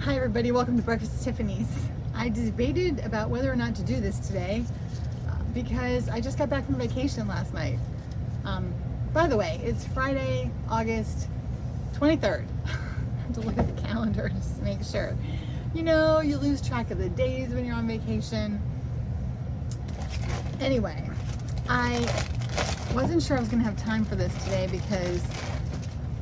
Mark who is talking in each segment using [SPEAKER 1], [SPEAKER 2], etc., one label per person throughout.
[SPEAKER 1] Hi everybody, welcome to Breakfast at Tiffany's. I debated about whether or not to do this today because I just got back from vacation last night. By the way, it's Friday, August 23rd. I have to look at the calendar just to make sure. You know, you lose track of the days when you're on vacation. Anyway, I wasn't sure I was going to have time for this today because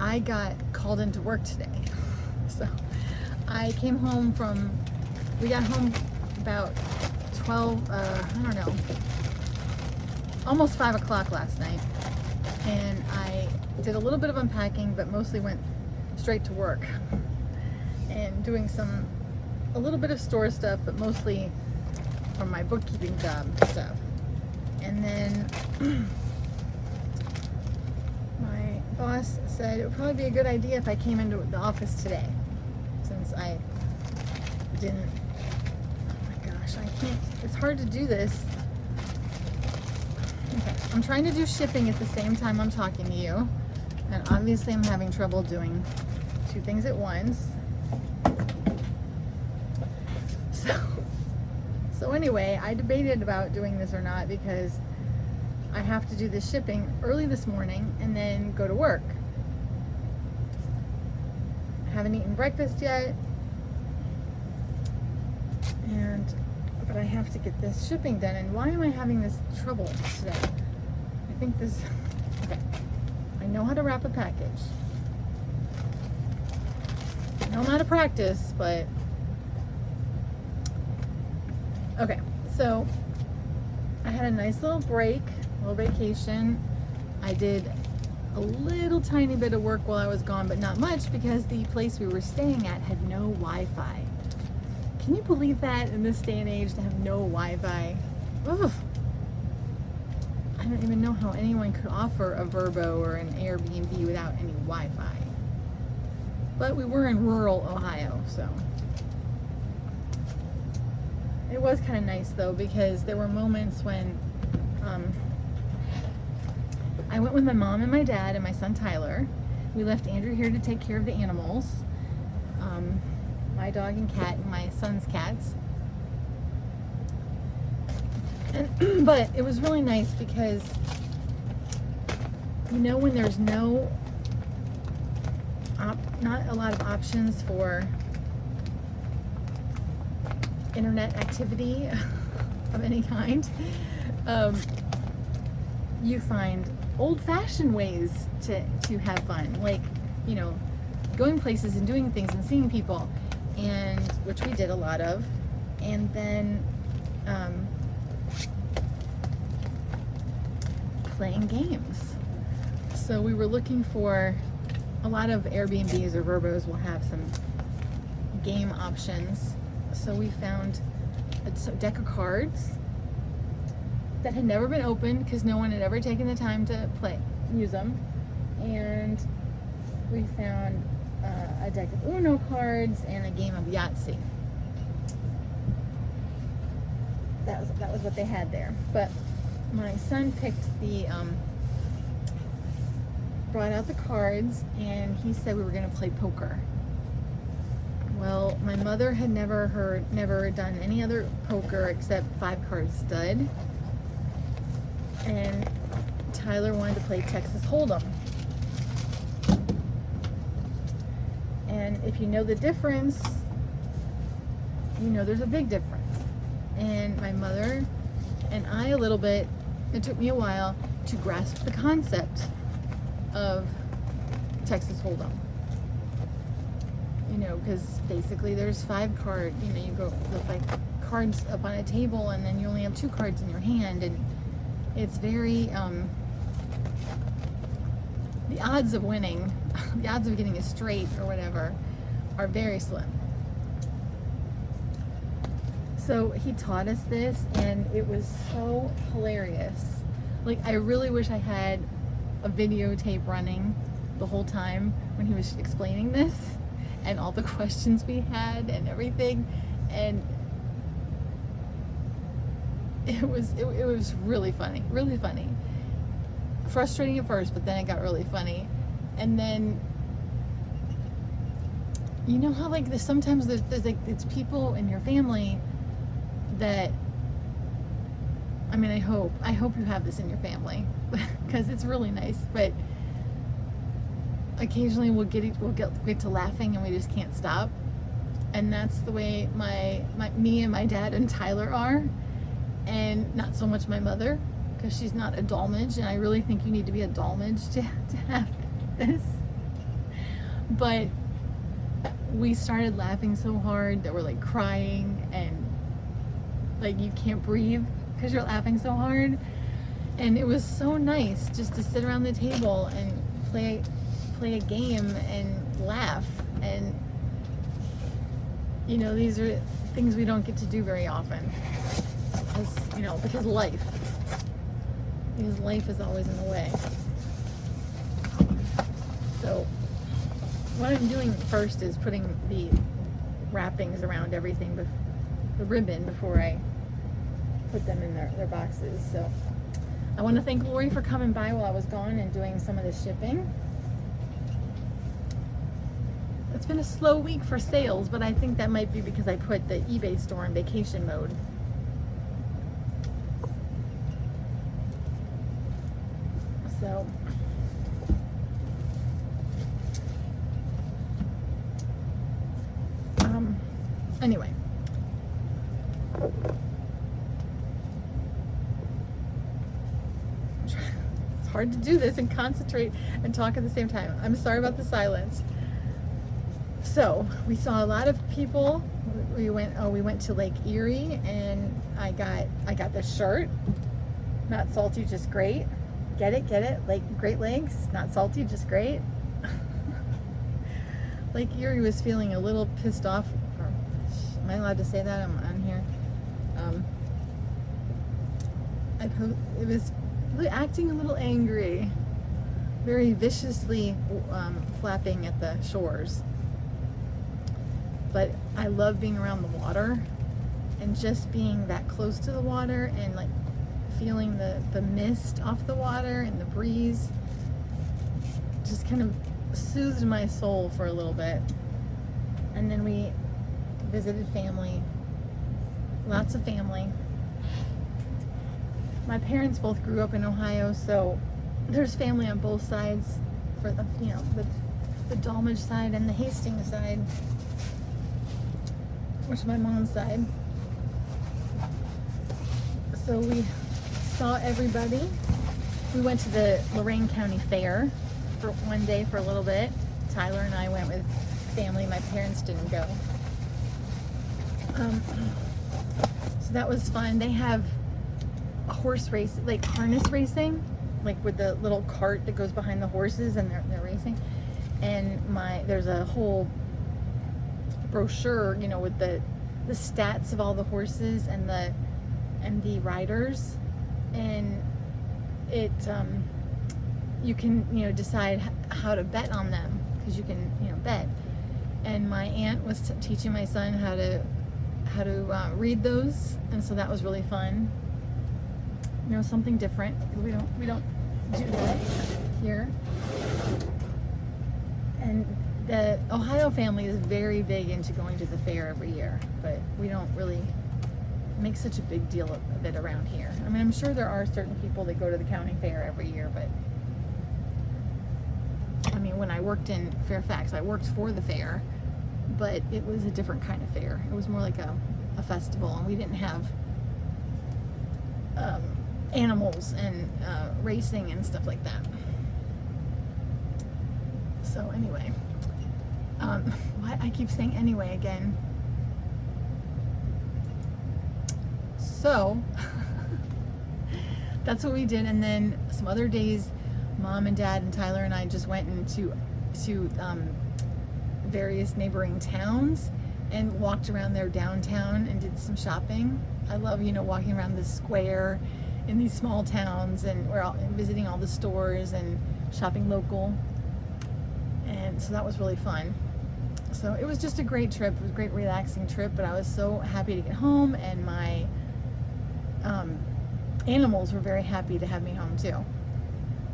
[SPEAKER 1] I got called into work today. So I came home we got home about 12, I don't know, almost 5 o'clock last night. And I did a little bit of unpacking, but mostly went straight to work and doing a little bit of store stuff, but mostly from my bookkeeping job stuff. And then my boss said it would probably be a good idea if I came into the office today, since I didn't, oh my gosh, I can't, it's hard to do this. Okay, I'm trying to do shipping at the same time I'm talking to you, and obviously I'm having trouble doing two things at once. So anyway, I debated about doing this or not because I have to do this shipping early this morning and then go to work. I haven't eaten breakfast yet, but I have to get this shipping done. And why am I having this trouble today? I think okay, I know how to wrap a package. I know I'm out of practice, but okay, so I had a nice little break, a little vacation. I did a little tiny bit of work while I was gone, but not much because the place we were staying at had no Wi-Fi. Can you believe that in this day and age to have no Wi-Fi? Ugh. I don't even know how anyone could offer a Vrbo or an Airbnb without any Wi-Fi. But we were in rural Ohio, so. It was kind of nice though, because there were moments when I went with my mom and my dad and my son Tyler. We left Andrew here to take care of the animals, my dog and cat and my son's cats. But it was really nice because, you know, when there's not a lot of options for internet activity of any kind, you find old-fashioned ways to have fun, like, you know, going places and doing things and seeing people, and which we did a lot of, and then playing games. So we were looking for, a lot of Airbnbs or Vrbos will have some game options. So we found a deck of cards that had never been opened because no one had ever taken the time to use them. And we found a deck of Uno cards and a game of Yahtzee. That was what they had there. But my son picked brought out the cards, and he said we were going to play poker. Well, my mother had never done any other poker except 5-card stud. And Tyler wanted to play Texas Hold'em. And if you know the difference, you know there's a big difference. And my mother and I, a little bit, it took me a while to grasp the concept of Texas Hold'em. You know, because basically there's 5-card, you know, you go with like cards up on a table and then you only have 2 cards in your hand, and it's very, the odds of winning, the odds of getting a straight or whatever are very slim. So he taught us this, and it was so hilarious. Like, I really wish I had a videotape running the whole time when he was explaining this, and all the questions we had and everything. And it was really funny, frustrating at first, but then it got really funny. And then you know how like sometimes there's like it's people in your family that, I mean, I hope you have this in your family because it's really nice, but occasionally we'll get to laughing and we just can't stop. And that's the way me and my dad and Tyler are, and not so much my mother, because she's not a Dolmage, and I really think you need to be a Dolmage to have this. But we started laughing so hard that we're like crying, and like you can't breathe because you're laughing so hard. And it was so nice just to sit around the table and play a game and laugh. And you know, these are things we don't get to do very often, because life is always in the way. So what I'm doing first is putting the wrappings around everything, the ribbon, before I put them in their boxes. So I want to thank Lori for coming by while I was gone and doing some of the shipping. It's been a slow week for sales, but I think that might be because I put the eBay store in vacation mode. So anyway, it's hard to do this and concentrate and talk at the same time. I'm sorry about the silence. So we saw a lot of people. We went to Lake Erie, and I got this shirt. Not salty, just great. Get it? Like Great Lakes, not salty, just great. Lake Erie was feeling a little pissed off. Am I allowed to say that? I'm on here. It was acting a little angry, very viciously flapping at the shores. But I love being around the water, and just being that close to the water and like feeling the mist off the water and the breeze just kind of soothed my soul for a little bit. And then we visited family, lots of family. My parents both grew up in Ohio, so there's family on both sides, for the Dolmage side and the Hastings side, which is my mom's side. So we saw everybody. We went to the Lorain County Fair for one day for a little bit. Tyler and I went with family. My parents didn't go. So that was fun. They have a horse race, like harness racing, like with the little cart that goes behind the horses, and they're racing. And there's a whole brochure, with the stats of all the horses and the riders, and it you can decide how to bet on them, because you can bet. And my aunt was teaching my son how to read those, and so that was really fun. Something different, because we don't do that here. And the Ohio family is very big into going to the fair every year, but we don't really make such a big deal of it around here. I mean, I'm sure there are certain people that go to the county fair every year, but I mean, when I worked in Fairfax, I worked for the fair, but it was a different kind of fair. It was more like a festival, and we didn't have animals and racing and stuff like that. So anyway, why I keep saying anyway again. So that's what we did. And then some other days, Mom and Dad and Tyler and I just went into various neighboring towns and walked around their downtown and did some shopping. I love, walking around the square in these small towns, and we're visiting all the stores and shopping local. And so that was really fun. So it was just a great trip. It was a great relaxing trip, but I was so happy to get home, and my animals were very happy to have me home too.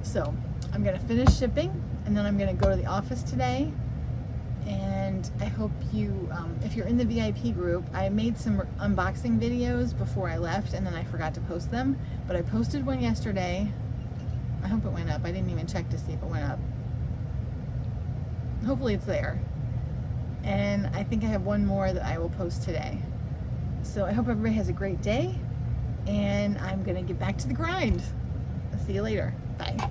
[SPEAKER 1] So I'm gonna finish shipping, and then I'm gonna go to the office today and and I hope you, if you're in the VIP group, I made some unboxing videos before I left, and then I forgot to post them, but I posted one yesterday. I hope it went up. I didn't even check to see if it went up. Hopefully it's there. And I think I have one more that I will post today. So I hope everybody has a great day, and I'm gonna get back to the grind. I'll see you later. Bye.